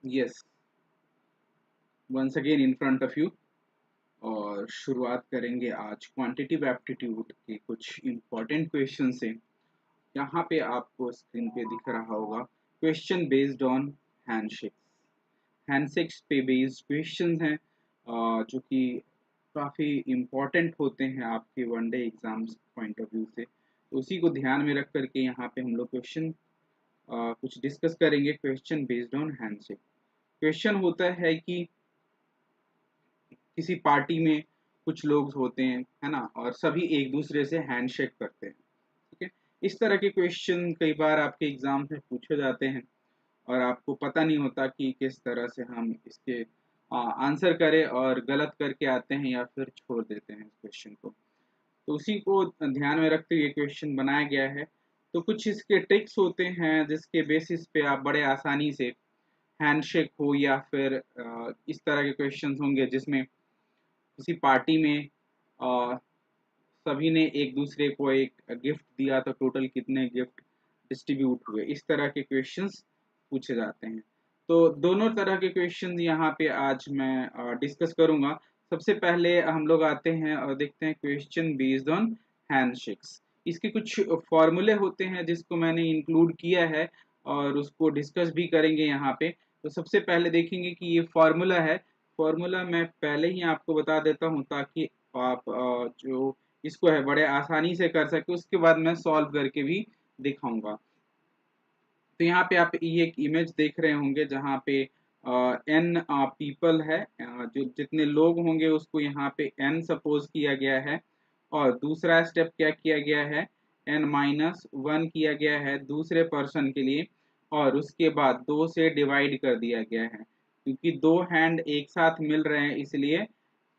Yes, once again in front of you. और शुरुआत करेंगे आज क्वांटिटिव एप्टीट्यूड के कुछ इम्पोर्टेंट क्वेश्चन से। यहाँ पे आपको स्क्रीन पे दिख रहा होगा question based on handshakes. Handshakes पे बेस्ड क्वेश्चन हैं जो कि काफ़ी इम्पोर्टेंट होते हैं आपके one day exams point of view से। तो उसी को ध्यान में रख करके यहाँ पे हम लोग क्वेश्चन कुछ डिस्कस करेंगे। Question based on handshake question होता है कि किसी पार्टी में कुछ लोग होते हैं, है ना, और सभी एक दूसरे से हैंडशेक करते हैं। ठीक है, इस तरह के क्वेश्चन कई बार आपके एग्जाम में पूछे जाते हैं और आपको पता नहीं होता कि किस तरह से हम इसके आंसर करें, और गलत करके आते हैं या फिर छोड़ देते हैं इस क्वेश्चन को। तो उसी को ध्यान में रखते हुए क्वेश्चन बनाया गया है। तो कुछ इसके ट्रिक्स होते हैं जिसके बेसिस पे आप बड़े आसानी से हैंडशेक हो या फिर इस तरह के क्वेश्चंस होंगे जिसमें किसी पार्टी में अ, सभी ने एक दूसरे को एक गिफ्ट दिया तो टोटल कितने गिफ्ट डिस्ट्रीब्यूट हुए, इस तरह के क्वेश्चंस पूछे जाते हैं। तो दोनों तरह के क्वेश्चन यहाँ पे आज मैं डिस्कस करूंगा। सबसे पहले हम लोग आते हैं और देखते हैं क्वेश्चन बेस्ड ऑन हैंडशेक्स। इसके कुछ फॉर्मूले होते हैं जिसको मैंने इंक्लूड किया है और उसको डिस्कस भी करेंगे यहाँ पे। तो सबसे पहले देखेंगे कि ये फॉर्मूला है। फॉर्मूला मैं पहले ही आपको बता देता हूँ ताकि आप जो इसको है बड़े आसानी से कर सके, उसके बाद मैं सॉल्व करके भी दिखाऊंगा। तो यहाँ पे आप ये एक इमेज देख रहे होंगे जहाँ पे n पीपल है, जो जितने लोग होंगे उसको यहाँ पे n सपोज किया गया है। और दूसरा स्टेप क्या किया गया है, n-1 किया गया है दूसरे पर्सन के लिए, और उसके बाद 2 से डिवाइड कर दिया गया है। क्योंकि दो हैंड एक साथ मिल रहे हैं इसलिए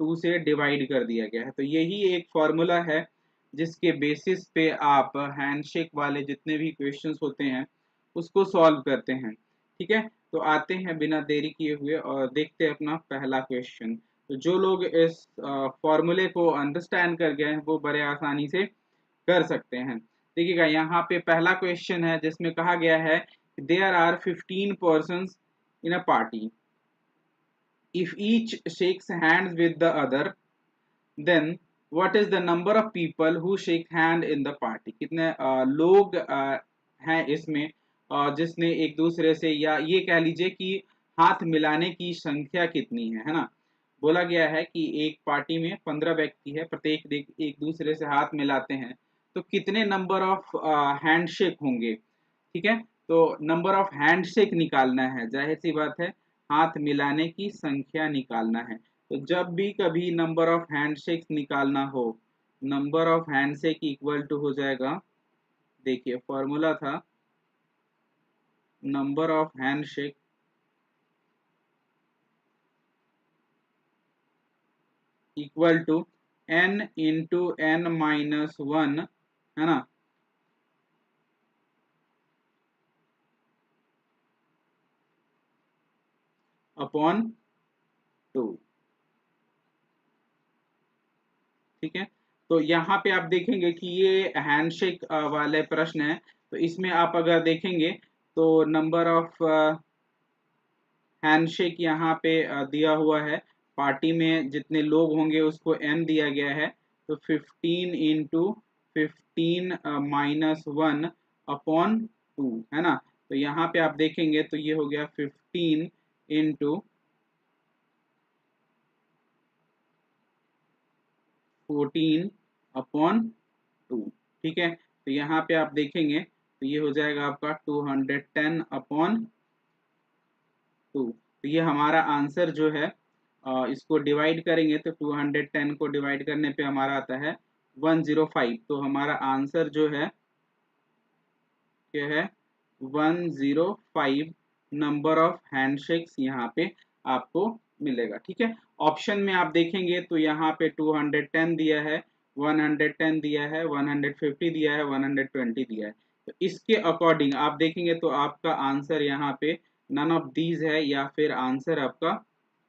2 से डिवाइड कर दिया गया है। तो यही एक फॉर्मूला है जिसके बेसिस पे आप हैंडशेक वाले जितने भी क्वेश्चंस होते हैं उसको सॉल्व करते हैं। ठीक है, तो आते हैं बिना देरी किए हुए और देखते हैं अपना पहला क्वेश्चन। तो जो लोग इस फॉर्मूले को अंडरस्टैंड कर गए हैं वो बड़े आसानी से कर सकते हैं। देखिएगा यहाँ पे पहला क्वेश्चन है जिसमें कहा गया है there are 15 persons in a party, if each shakes hands with the other then what is the number of people who shake hand in the party. कितने लोग हैं इसमें जिसने एक दूसरे से, या ये कह लीजिए कि हाथ मिलाने की संख्या कितनी है ना। बोला गया है कि एक पार्टी में 15 व्यक्ति है, प्रत्येक एक दूसरे से हाथ मिलाते हैं, तो कितने नंबर ऑफ हैंडशेक होंगे। ठीक है, तो नंबर ऑफ हैंडशेक निकालना है, जाहिर सी बात है हाथ मिलाने की संख्या निकालना है। तो जब भी कभी नंबर ऑफ हैंडशेक निकालना हो, number of handshake equal to हो जाएगा, देखिए फॉर्मूला था number of handshake equal to n into n-1, है ना, अपॉन 2। ठीक है, तो यहाँ पे आप देखेंगे कि ये हैंडशेक वाले प्रश्न है। तो इसमें आप अगर देखेंगे तो नंबर ऑफ हैंडशेक यहाँ पे दिया हुआ है, पार्टी में जितने लोग होंगे उसको n दिया गया है। तो 15 इंटू 15-1 अपॉन 2, है ना। तो यहाँ पे आप देखेंगे तो ये हो गया 15 इंटू 14 अपॉन 2। ठीक है, तो यहाँ पे आप देखेंगे तो ये हो जाएगा आपका 210 अपॉन 2। तो ये हमारा आंसर जो है, इसको डिवाइड करेंगे तो 210 को डिवाइड करने पे हमारा आता है 105। तो हमारा आंसर जो है क्या है, 105 नंबर ऑफ हैंडशेक्स यहाँ पे आपको मिलेगा। ठीक है, ऑप्शन में आप देखेंगे तो यहाँ पे 210 दिया है, 110 दिया है, 150 दिया है, 120 दिया है। तो इसके अकॉर्डिंग आप देखेंगे तो आपका आंसर यहाँ पे नन ऑफ दीज है, या फिर आंसर आपका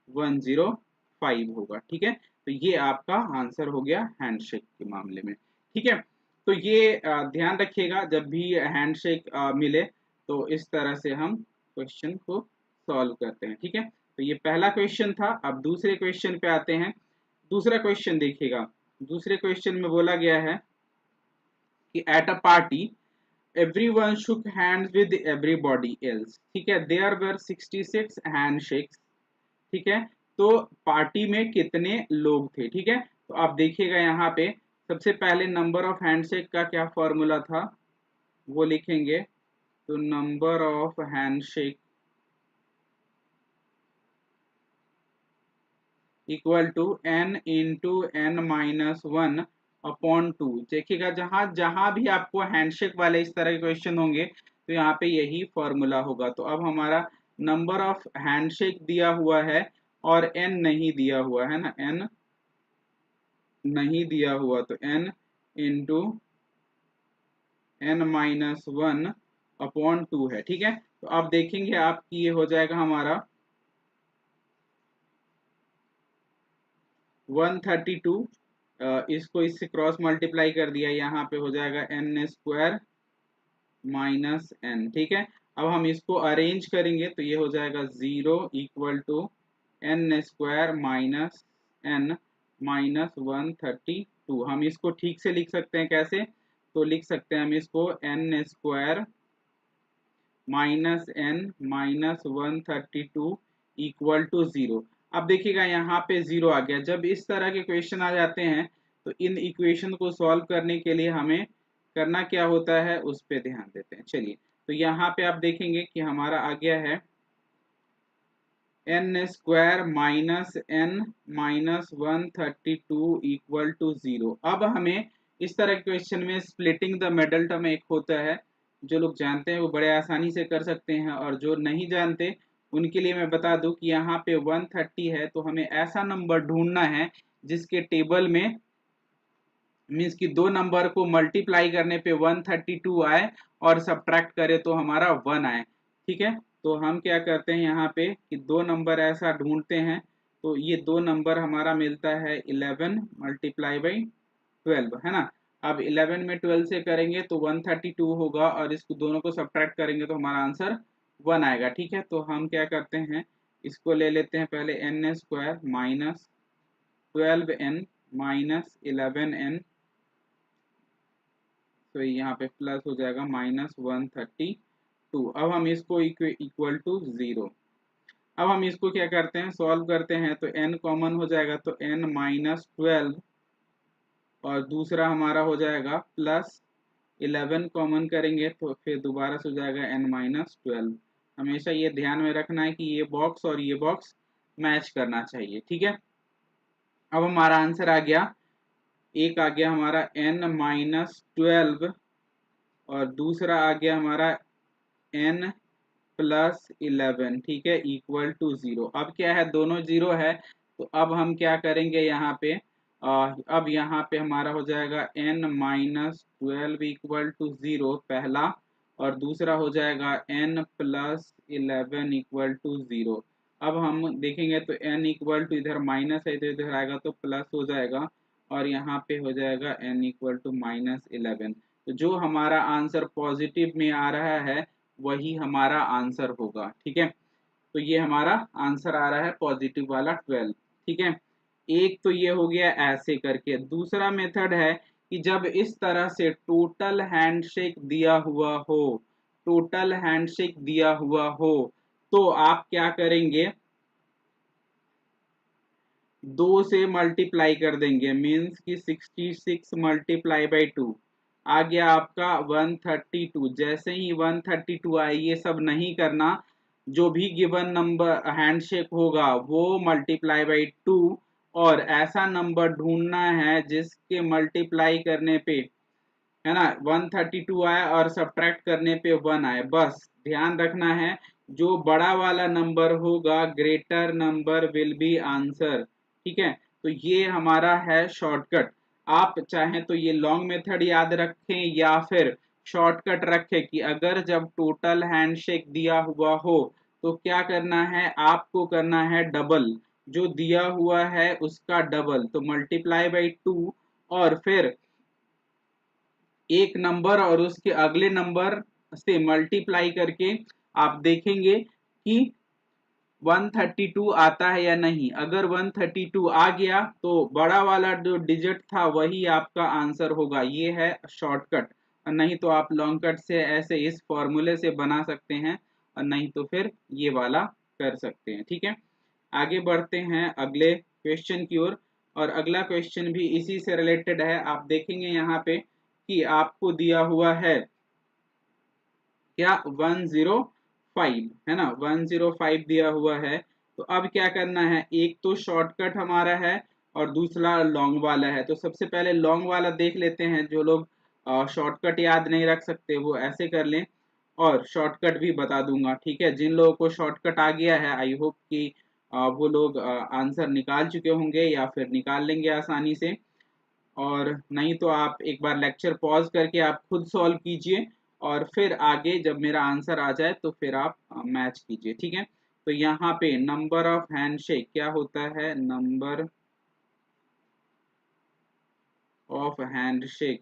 105 होगा। ठीक है, तो ये आपका आंसर हो गया हैंडशेक के मामले में। ठीक है, तो ये ध्यान रखिएगा जब भी हैंडशेक मिले तो इस तरह से हम क्वेश्चन को सॉल्व करते हैं। ठीक है, तो ये पहला क्वेश्चन था। अब दूसरे क्वेश्चन पे आते हैं। दूसरा क्वेश्चन देखिएगा, दूसरे क्वेश्चन में बोला गया है कि at a party everyone shook hands with everybody else। ठीक है, there were 66 handshakes। ठीक है, तो पार्टी में कितने लोग थे। ठीक है, तो आप देखिएगा यहाँ पे सबसे पहले नंबर ऑफ हैंडशेक का क्या फॉर्मूला था वो लिखेंगे। तो number of handshake equal to n into n minus one upon two. देखिएगा जहां जहां भी आपको हैंडशेक वाले इस तरह के क्वेश्चन होंगे तो यहाँ पे यही फॉर्मूला होगा। तो अब हमारा नंबर ऑफ हैंडशेक दिया हुआ है और n नहीं दिया हुआ है ना, n नहीं दिया हुआ, तो n into n minus one upon to है। ठीक है, तो आप देखेंगे आपकी ये हो जाएगा हमारा 132। इसको इससे क्रॉस मल्टीप्लाई कर दिया, यहाँ पे हो जाएगा n स्क्वायर माइनस n। ठीक है, अब हम इसको अरेंज करेंगे तो ये हो जाएगा 0 equal to n square minus n minus 132। हम इसको ठीक से लिख सकते हैं कैसे, तो लिख सकते हैं हम इसको n square minus n minus 132 equal to 0। अब देखिएगा यहाँ पे 0 आ गया। जब इस तरह के क्वेश्चन आ जाते हैं तो इन इक्वेशन को सॉल्व करने के लिए हमें करना क्या होता है उस पे ध्यान देते हैं। चलिए, तो यहाँ पे आप देखेंगे कि हमारा आ गया है n square minus n minus 132 equal to 0। अब हमें इस तरह के क्वेश्चन में स्प्लिटिंग द मिडल टर्म एक होता है, जो लोग जानते हैं वो बड़े आसानी से कर सकते हैं, और जो नहीं जानते उनके लिए मैं बता दूं कि यहाँ पे 130 है तो हमें ऐसा नंबर ढूंढना है जिसके टेबल में मीन्स कि दो नंबर को मल्टीप्लाई करने पे 132 आए और सब्ट्रैक्ट करे तो हमारा 1 आए। ठीक है, तो हम क्या करते हैं यहाँ पे कि दो नंबर ऐसा ढूंढते हैं। तो ये दो नंबर हमारा मिलता है 11 मल्टीप्लाई बाई 12, है ना। अब 11 में 12 से करेंगे तो 132 होगा और इसको दोनों को सब्ट्रैक्ट करेंगे तो हमारा आंसर 1 आएगा। ठीक है, तो हम क्या करते हैं, इसको ले लेते हैं पहले n square minus 12n minus 11n, तो यहाँ पे प्लस हो जाएगा माइनस 132। अब हम इसको इक्वल टू 0। अब हम इसको क्या करते हैं, सॉल्व करते हैं, तो n कॉमन हो जाएगा तो n माइनस 12 और दूसरा हमारा हो जाएगा प्लस 11 कॉमन करेंगे तो फिर दोबारा से हो जाएगा n माइनस 12। हमेशा ये ध्यान में रखना है कि ये बॉक्स और ये बॉक्स मैच करना चाहिए। ठीक है, अब हमारा आंसर आ गया, एक आ गया हमारा n माइनस 12 और दूसरा आ गया हमारा n प्लस 11। ठीक है, इक्वल टू 0। अब क्या है, दोनों 0 है तो अब हम क्या करेंगे यहाँ पे, अब यहाँ पे हमारा हो जाएगा n माइनस 12 इक्वल टू 0 पहला, और दूसरा हो जाएगा n प्लस 11 इक्वल टू 0। अब हम देखेंगे तो n इक्वल टू इधर माइनस है तो इधर आएगा तो प्लस हो जाएगा, और यहाँ पे हो जाएगा n इक्वल टू माइनस 11। तो जो हमारा आंसर पॉजिटिव में आ रहा है वही हमारा आंसर होगा। ठीक है, तो ये हमारा आंसर आ रहा है पॉजिटिव वाला 12। ठीक है, एक तो ये हो गया ऐसे करके। दूसरा मेथड है कि जब इस तरह से टोटल हैंडशेक दिया हुआ हो, टोटल हैंडशेक दिया हुआ हो, तो आप क्या करेंगे, 2 से मल्टीप्लाई कर देंगे, मीन्स कि 66 मल्टीप्लाई बाई 2 आ गया आपका 132। जैसे ही 132 आए, ये सब नहीं करना, जो भी गिवन नंबर हैंडशेक होगा वो मल्टीप्लाई बाई 2, और ऐसा नंबर ढूंढना है जिसके मल्टीप्लाई करने पे, है ना, 132 आए और सब्ट्रैक्ट करने पे 1 आए। बस ध्यान रखना है, जो बड़ा वाला नंबर होगा greater number will be answer. ठीक है, तो ये हमारा है शॉर्टकट। आप चाहें तो ये लॉन्ग मेथड याद रखें या फिर शॉर्टकट रखें कि अगर जब टोटल हैंडशेक दिया हुआ हो तो क्या करना है, आपको करना है डबल, जो दिया हुआ है उसका डबल, तो मल्टीप्लाई बाई 2 और फिर एक नंबर और उसके अगले नंबर से मल्टीप्लाई करके आप देखेंगे कि 132 आता है या नहीं। अगर 132 आ गया तो बड़ा वाला जो डिजिट था वही आपका आंसर होगा, ये है शॉर्टकट। और नहीं तो आप लॉन्ग कट से ऐसे इस फॉर्मूले से बना सकते हैं, और नहीं तो फिर ये वाला कर सकते हैं। ठीक है, आगे बढ़ते हैं अगले क्वेश्चन की ओर। और अगला क्वेश्चन भी इसी से रिलेटेड है। आप देखेंगे यहाँ पे कि आपको दिया हुआ है क्या 105 है ना, 105 दिया हुआ है। तो अब क्या करना है, एक तो शॉर्टकट हमारा है और दूसरा लॉन्ग वाला है। तो सबसे पहले लॉन्ग वाला देख लेते हैं। जो लोग शॉर्टकट याद नहीं रख सकते वो ऐसे कर लें, और शॉर्टकट भी बता दूंगा। ठीक है, जिन लोगों को शॉर्टकट आ गया है आई होप कि वो लोग आंसर निकाल चुके होंगे या फिर निकाल लेंगे आसानी से। और नहीं तो आप एक बार लेक्चर पॉज करके आप खुद सॉल्व कीजिए, और फिर आगे जब मेरा आंसर आ जाए तो फिर आप मैच कीजिए। ठीक है, तो यहाँ पे नंबर ऑफ हैंडशेक क्या होता है, number of handshake,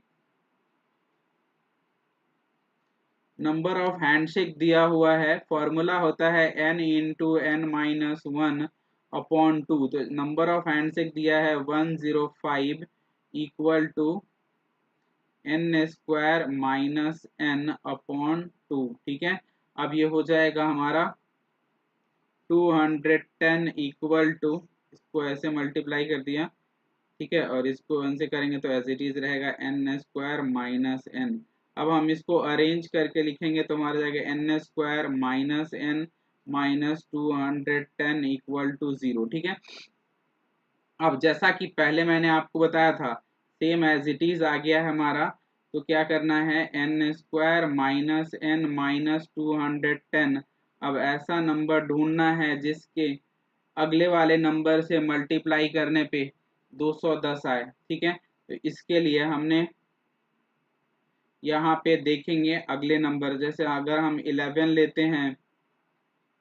number of handshake दिया हुआ है। फॉर्मूला होता है n into n minus one upon two. तो नंबर ऑफ हैंडशेक दिया है 105 equal to n square minus n upon two. ठीक है, अब ये हो जाएगा हमारा 210 इक्वल टू, इसको ऐसे मल्टीप्लाई कर दिया। ठीक है, और इसको वन से करेंगे तो एज इट इज रहेगा एन स्क्वायर माइनस एन। अब हम इसको अरेंज करके लिखेंगे तो हमारा जाएगा n square minus n minus 210 equal to 0। ठीक है, अब जैसा कि पहले मैंने आपको बताया था सेम एज इट इज आ गया है हमारा। तो क्या करना है, n square minus n minus 210। अब ऐसा नंबर ढूंढना है जिसके अगले वाले नंबर से मल्टीप्लाई करने पे 210 आए। ठीक है, तो इसके लिए हमने यहाँ पे देखेंगे अगले नंबर, जैसे अगर हम 11 लेते हैं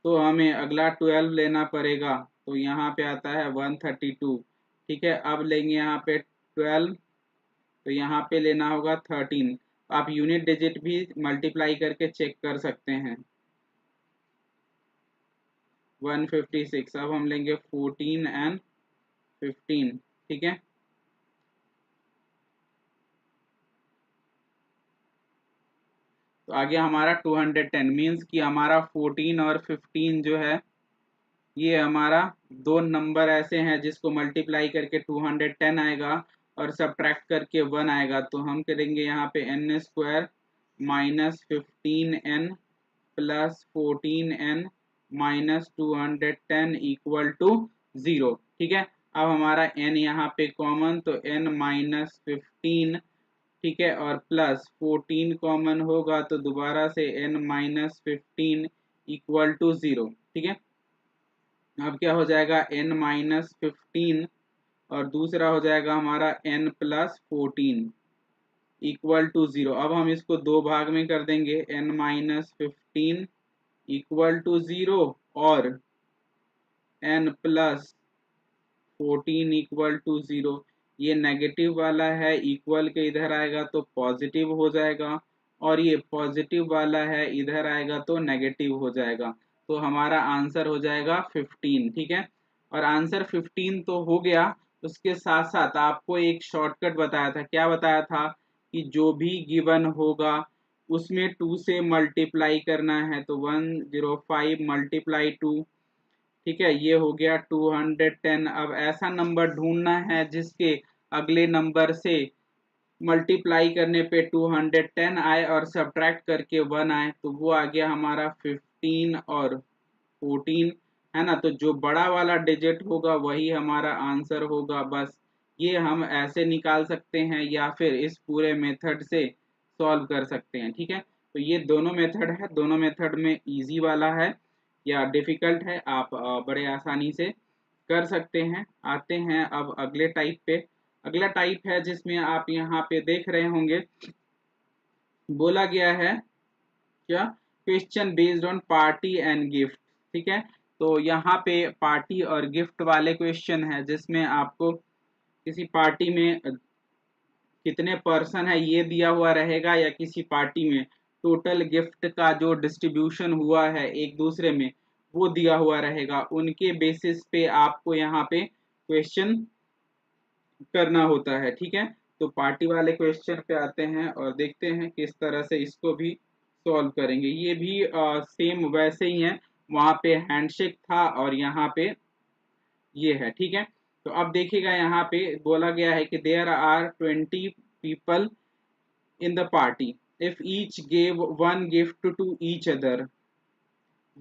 तो हमें अगला 12 लेना पड़ेगा। तो यहाँ पे आता है 132। ठीक है, अब लेंगे यहाँ पे 12, तो यहाँ पे लेना होगा 13। आप यूनिट डिजिट भी मल्टीप्लाई करके चेक कर सकते हैं। 156। अब हम लेंगे 14 एंड 15। ठीक है, तो आगे हमारा 210 मीन्स कि हमारा 14 और 15 जो है ये हमारा दो नंबर ऐसे हैं जिसको मल्टीप्लाई करके 210 आएगा और सब्ट्रैक्ट करके 1 आएगा। तो हम करेंगे यहाँ पे n square minus 15n plus 14n minus 210 equal to 0। ठीक है, अब हमारा n यहाँ पे कॉमन, तो n माइनस 15। ठीक है, और प्लस 14 कॉमन होगा तो दोबारा से n माइनस 15 इक्वल टू 0। ठीक है, अब क्या हो जाएगा n माइनस 15 और दूसरा हो जाएगा हमारा n प्लस 14 इक्वल टू 0। अब हम इसको दो भाग में कर देंगे, n माइनस 15 इक्वल टू 0 और n प्लस 14 इक्वल टू 0। ये नेगेटिव वाला है, इक्वल के इधर आएगा तो पॉजिटिव हो जाएगा, और ये पॉजिटिव वाला है इधर आएगा तो नेगेटिव हो जाएगा। तो हमारा आंसर हो जाएगा 15। ठीक है, और आंसर 15 तो हो गया। उसके साथ साथ आपको एक शॉर्टकट बताया था। क्या बताया था कि जो भी गिवन होगा उसमें 2 से मल्टीप्लाई करना है। तो 105 मल्टीप्लाई 2। ठीक है, ये हो गया 210। अब ऐसा नंबर ढूंढना है जिसके अगले नंबर से मल्टीप्लाई करने पे 210 आए और सब्ट्रैक्ट करके 1 आए। तो वो आ गया हमारा 15 और 14, है ना। तो जो बड़ा वाला डिजिट होगा वही हमारा आंसर होगा। बस ये हम ऐसे निकाल सकते हैं या फिर इस पूरे मेथड से सॉल्व कर सकते हैं। ठीक है, तो ये दोनों मेथड है। दोनों मेथड में इजी वाला है या डिफिकल्ट है, आप बड़े आसानी से कर सकते हैं। आते हैं अब अगले टाइप पे। अगला टाइप है जिसमें आप यहाँ पे देख रहे होंगे बोला गया है क्या, question based on party and gift. ठीक है, तो यहाँ पे पार्टी और गिफ्ट वाले क्वेश्चन है जिसमें आपको किसी पार्टी में कितने पर्सन है ये दिया हुआ रहेगा, या किसी पार्टी में टोटल गिफ्ट का जो डिस्ट्रीब्यूशन हुआ है एक दूसरे में वो दिया हुआ रहेगा, उनके बेसिस पे आपको यहाँ पे क्वेश्चन करना होता है। ठीक है, तो पार्टी वाले क्वेश्चन पे आते हैं और देखते हैं किस तरह से इसको भी सॉल्व करेंगे। ये भी सेम वैसे ही है, वहां पे हैंडशेक था और यहाँ पे ये है। ठीक है, तो अब देखिएगा यहाँ पे बोला गया है कि there are 20 people in the party, if each gave one gift to each other,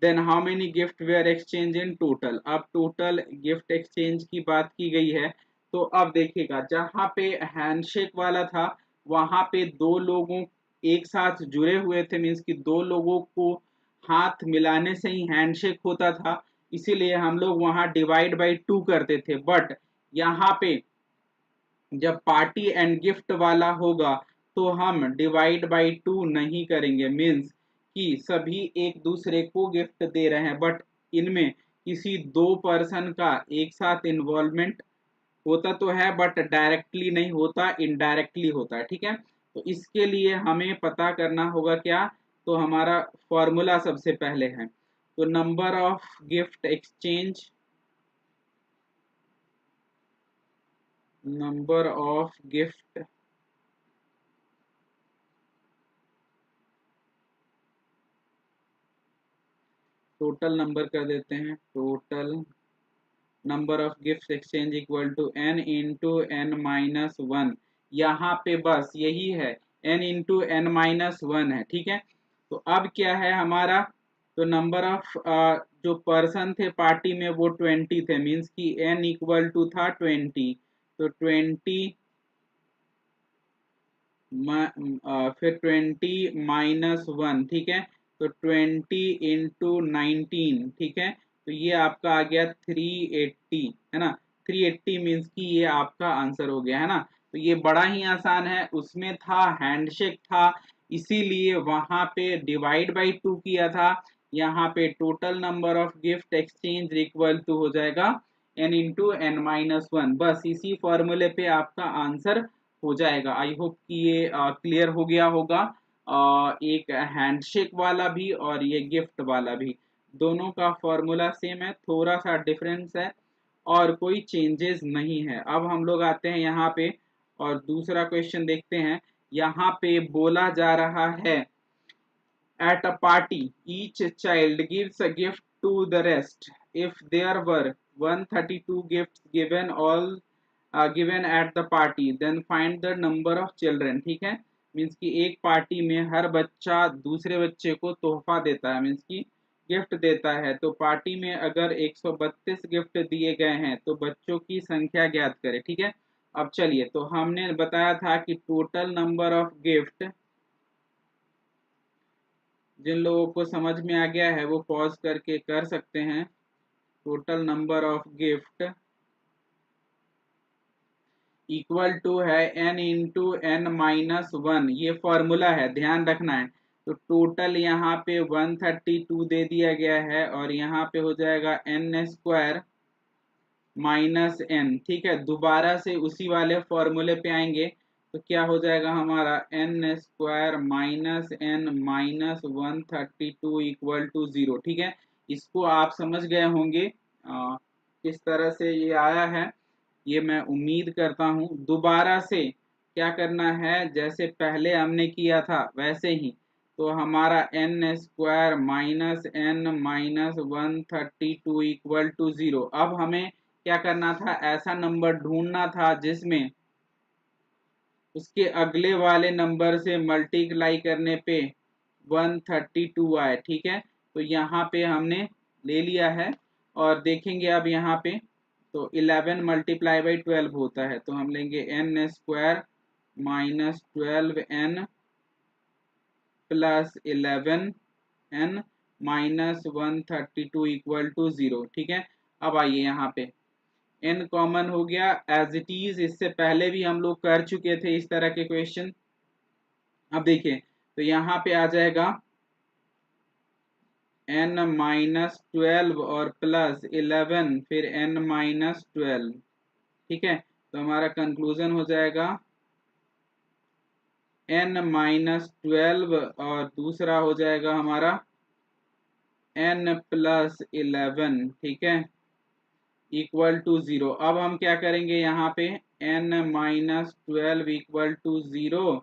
then how many gift were exchange in total. अब टोटल गिफ्ट एक्सचेंज की बात की गई है, तो अब देखिएगा जहां पे हैंडशेक वाला था वहां पे दो लोगों एक साथ जुड़े हुए थे, मीन्स कि दो लोगों को हाथ मिलाने से ही हैंडशेक होता था, इसीलिए हम लोग वहां डिवाइड बाई 2 करते थे। बट यहाँ पे जब पार्टी एंड गिफ्ट वाला होगा तो हम डिवाइड बाई 2 नहीं करेंगे, मीन्स कि सभी एक दूसरे को गिफ्ट दे रहे हैं, बट इनमें किसी दो पर्सन का एक साथ इन्वॉल्वमेंट होता तो है बट डायरेक्टली नहीं होता, इनडायरेक्टली होता है। ठीक है, तो इसके लिए हमें पता करना होगा क्या, तो हमारा फॉर्मूला सबसे पहले है, तो number of gift exchange, number of gift total number कर देते हैं, total number of gift exchange equal to n into n minus one. यहाँ पे बस यही है, n into n minus one है। ठीक है, तो अब क्या है हमारा, तो नंबर ऑफ जो पर्सन थे पार्टी में वो 20 थे, मीन्स कि n इक्वल टू था 20, तो 20 फिर 20 माइनस वन। ठीक है, तो 20 इंटू 19। ठीक है, तो ये आपका आ गया 380, है ना, 380 मीन्स कि ये आपका आंसर हो गया, है ना। तो ये बड़ा ही आसान है, उसमें था हैंडशेक था, इसीलिए वहां पे डिवाइड बाई 2 किया था। यहाँ पे total number of gift exchange equal to हो जाएगा n into n minus one. बस इसी फॉर्मूले पे आपका आंसर हो जाएगा। आई होप कि ये क्लियर हो गया होगा। एक हैंडशेक वाला भी और ये गिफ्ट वाला भी, दोनों का फॉर्मूला सेम है, थोड़ा सा डिफरेंस है और कोई चेंजेस नहीं है। अब हम लोग आते हैं यहाँ पे और दूसरा क्वेश्चन देखते हैं। यहाँ पे बोला जा रहा है, at a party, each child gives a gift to the rest. If there were 132 gifts given all given at the party, then find the number of children. ठीक है, मीन्स कि एक पार्टी में हर बच्चा दूसरे बच्चे को तोहफा देता है, मीन्स कि गिफ्ट देता है, तो पार्टी में अगर 132 गिफ्ट दिए गए हैं तो बच्चों की संख्या ज्ञात करें। ठीक है, अब चलिए, तो हमने बताया था कि टोटल नंबर ऑफ गिफ्ट, जिन लोगों को समझ में आ गया है वो पॉज करके कर सकते हैं। Total number of gift equal to है n into n minus one, ये फॉर्मूला है, ध्यान रखना है। तो टोटल यहाँ पे 132 दे दिया गया है और यहाँ पे हो जाएगा n स्क्वायर माइनस n। ठीक है, दोबारा से उसी वाले फॉर्मूले पे आएंगे तो क्या हो जाएगा हमारा n square minus n minus 132 equal to 0। ठीक है, इसको आप समझ गए होंगे किस तरह से ये आया है, ये मैं उम्मीद करता हूँ। दोबारा से क्या करना है, जैसे पहले हमने किया था वैसे ही, तो हमारा n square minus n minus 132 equal to 0। अब हमें क्या करना था, ऐसा नंबर ढूंढना था जिसमें उसके अगले वाले नंबर से मल्टीप्लाई करने पे 132 आए। ठीक है, तो यहाँ पे हमने ले लिया है और देखेंगे अब यहाँ पे, तो 11 मल्टीप्लाई बाई 12 होता है, तो हम लेंगे n square minus 12n plus 11n minus 132 equal to 0। ठीक है, अब आइए यहाँ पे n कॉमन हो गया एज इट इज, इससे पहले भी हम लोग कर चुके थे इस तरह के क्वेश्चन। अब देखिए, तो यहाँ पे आ जाएगा n माइनस 12 और प्लस 11 फिर n माइनस 12। ठीक है, तो हमारा कंक्लूजन हो जाएगा n माइनस 12 और दूसरा हो जाएगा हमारा n प्लस 11, ठीक है, इक्वल टू 0। अब हम क्या करेंगे यहाँ पे n माइनस 12 इक्वल टू 0,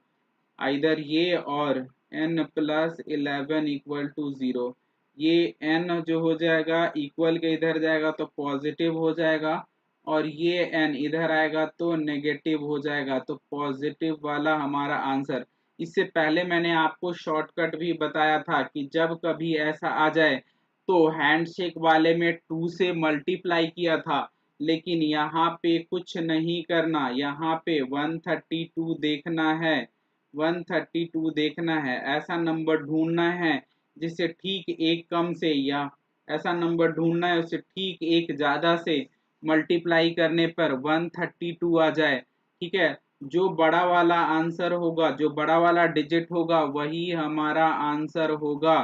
इधर ये, और n प्लस 11 इक्वल टू 0। ये n जो हो जाएगा इक्वल के इधर जाएगा तो पॉजिटिव हो जाएगा, और ये n इधर आएगा तो नेगेटिव हो जाएगा, तो पॉजिटिव वाला हमारा आंसर। इससे पहले मैंने आपको शॉर्टकट भी बताया था कि जब कभी ऐसा आ जाए तो हैंडशेक वाले में 2 से मल्टीप्लाई किया था, लेकिन यहाँ पे कुछ नहीं करना, यहाँ पे 132 देखना है, 132 देखना है, ऐसा नंबर ढूंढना है जिससे ठीक एक कम से, या ऐसा नंबर ढूंढना है उससे ठीक एक ज्यादा से मल्टीप्लाई करने पर 132 आ जाए, ठीक है। जो बड़ा वाला आंसर होगा, जो बड़ा वाला डिजिट होगा वही हमारा आंसर होगा,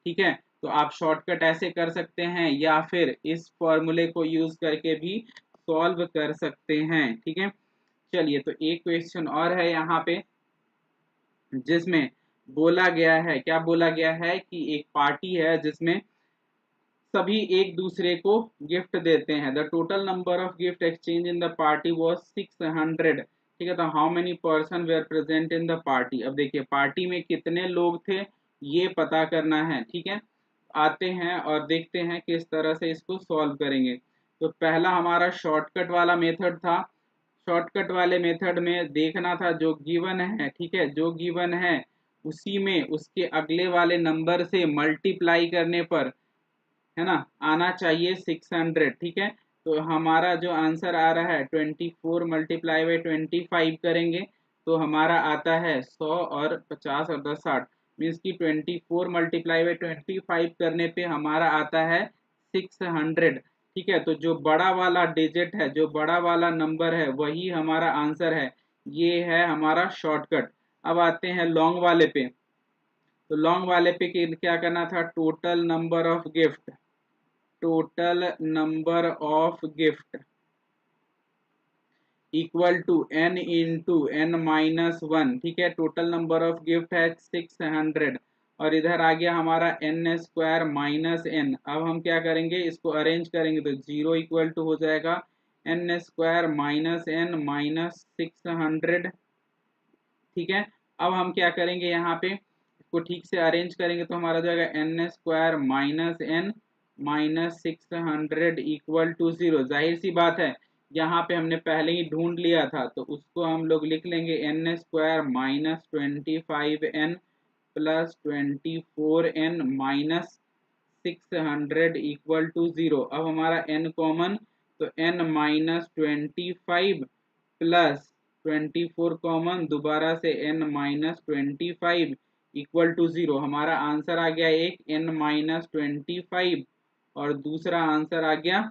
ठीक है। तो आप शॉर्टकट ऐसे कर सकते हैं या फिर इस फॉर्मूले को यूज करके भी सॉल्व कर सकते हैं, ठीक है। चलिए, तो एक क्वेश्चन और है यहाँ पे जिसमें बोला गया है, क्या बोला गया है कि एक पार्टी है जिसमें सभी एक दूसरे को गिफ्ट देते हैं। The total number of gift exchange in the party was 600, ठीक है। तो how many person were present in the party. अब देखिए पार्टी में कितने लोग थे ये पता करना है, ठीक है। आते हैं और देखते हैं किस तरह से इसको सॉल्व करेंगे। तो पहला हमारा शॉर्टकट वाला मेथड था। शॉर्टकट वाले मेथड में देखना था जो गिवन है, ठीक है, जो गिवन है उसी में उसके अगले वाले नंबर से मल्टीप्लाई करने पर, है ना, आना चाहिए 600, ठीक है। तो हमारा जो आंसर आ रहा है 24 मल्टीप्लाई बाई 25 करेंगे तो हमारा आता है 100, और 50 और 10 60, मीन्स की 24 मल्टीप्लाई बाई 25 करने पे हमारा आता है 600, ठीक है। तो जो बड़ा वाला डिजिट है, जो बड़ा वाला नंबर है वही हमारा आंसर है, ये है हमारा शॉर्टकट। अब आते हैं लॉन्ग वाले पे। तो लॉन्ग वाले पे क्या करना था, total number of gift, total number of gift equal to n into n minus 1, ठीक है। टोटल नंबर ऑफ गिफ्ट है 600, और इधर आ गया हमारा n स्क्वायर माइनस n। अब हम क्या करेंगे, इसको अरेंज करेंगे तो 0 इक्वल टू हो जाएगा n square minus n minus 600, ठीक है। अब हम क्या करेंगे, यहाँ पे इसको ठीक से अरेंज करेंगे तो हमारा जाएगा n square minus n minus 600 equal to 0। जाहिर सी बात है यहाँ पे हमने पहले ही ढूंढ लिया था, तो उसको हम लोग लिख लेंगे n square minus 25n plus 24n minus 600 equal to 0। अब हमारा n कॉमन, तो n माइनस 25 प्लस 24 कॉमन, दोबारा से n माइनस 25 इक्वल टू 0। हमारा आंसर आ गया एक n माइनस 25, और दूसरा आंसर आ गया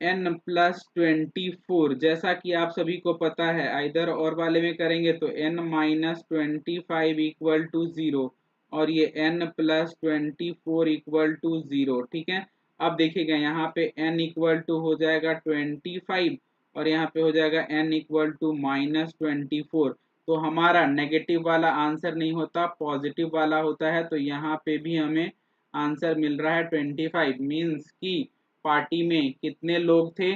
n प्लस 24। जैसा कि आप सभी को पता है, इधर और वाले में करेंगे तो n माइनस 25 इक्वल टू 0, और ये n प्लस 24 इक्वल टू 0, ठीक है। अब देखिएगा यहाँ पे n इक्वल टू हो जाएगा 25, और यहाँ पे हो जाएगा n इक्वल टू माइनस 24। तो हमारा नेगेटिव वाला आंसर नहीं होता, पॉजिटिव वाला होता है। तो यहाँ पे भी हमें आंसर मिल रहा है 25, मीन्स की पार्टी में कितने लोग थे,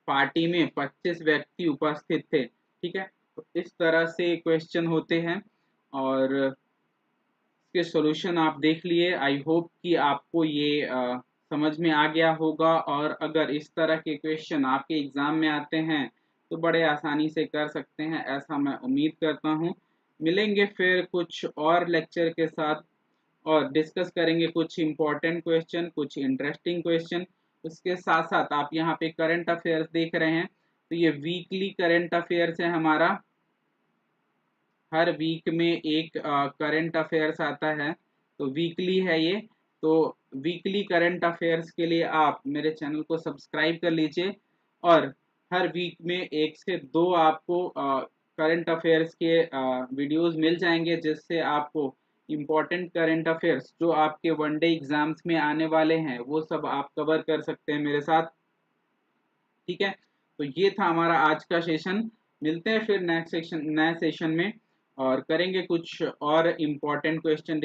पार्टी में 25 व्यक्ति उपस्थित थे, ठीक है। तो इस तरह से क्वेश्चन होते हैं, और इसके सॉल्यूशन आप देख लिए। आई होप कि आपको ये समझ में आ गया होगा, और अगर इस तरह के क्वेश्चन आपके एग्जाम में आते हैं तो बड़े आसानी से कर सकते हैं, ऐसा मैं उम्मीद करता हूँ। मिलेंगे फिर कुछ और लेक्चर के साथ, और डिस्कस करेंगे कुछ इम्पोर्टेंट क्वेश्चन, कुछ इंटरेस्टिंग क्वेश्चन। उसके साथ साथ आप यहाँ पे करंट अफेयर्स देख रहे हैं, तो ये वीकली करंट अफेयर्स है हमारा। हर वीक में एक करंट अफेयर्स आता है, तो वीकली है ये। तो वीकली करंट अफेयर्स के लिए आप मेरे चैनल को सब्सक्राइब कर लीजिए, और हर वीक में 1 से 2 आपको करंट अफेयर्स के वीडियोस मिल जाएंगे, जिससे आपको इम्पोर्टेंट करंट अफेयर्स जो आपके वनडे एग्जाम्स में आने वाले हैं वो सब आप कवर कर सकते हैं मेरे साथ, ठीक है। तो ये था हमारा आज का सेशन। मिलते हैं फिर नेक्स्ट सेशन, नए सेशन में, और करेंगे कुछ और इम्पोर्टेंट क्वेश्चन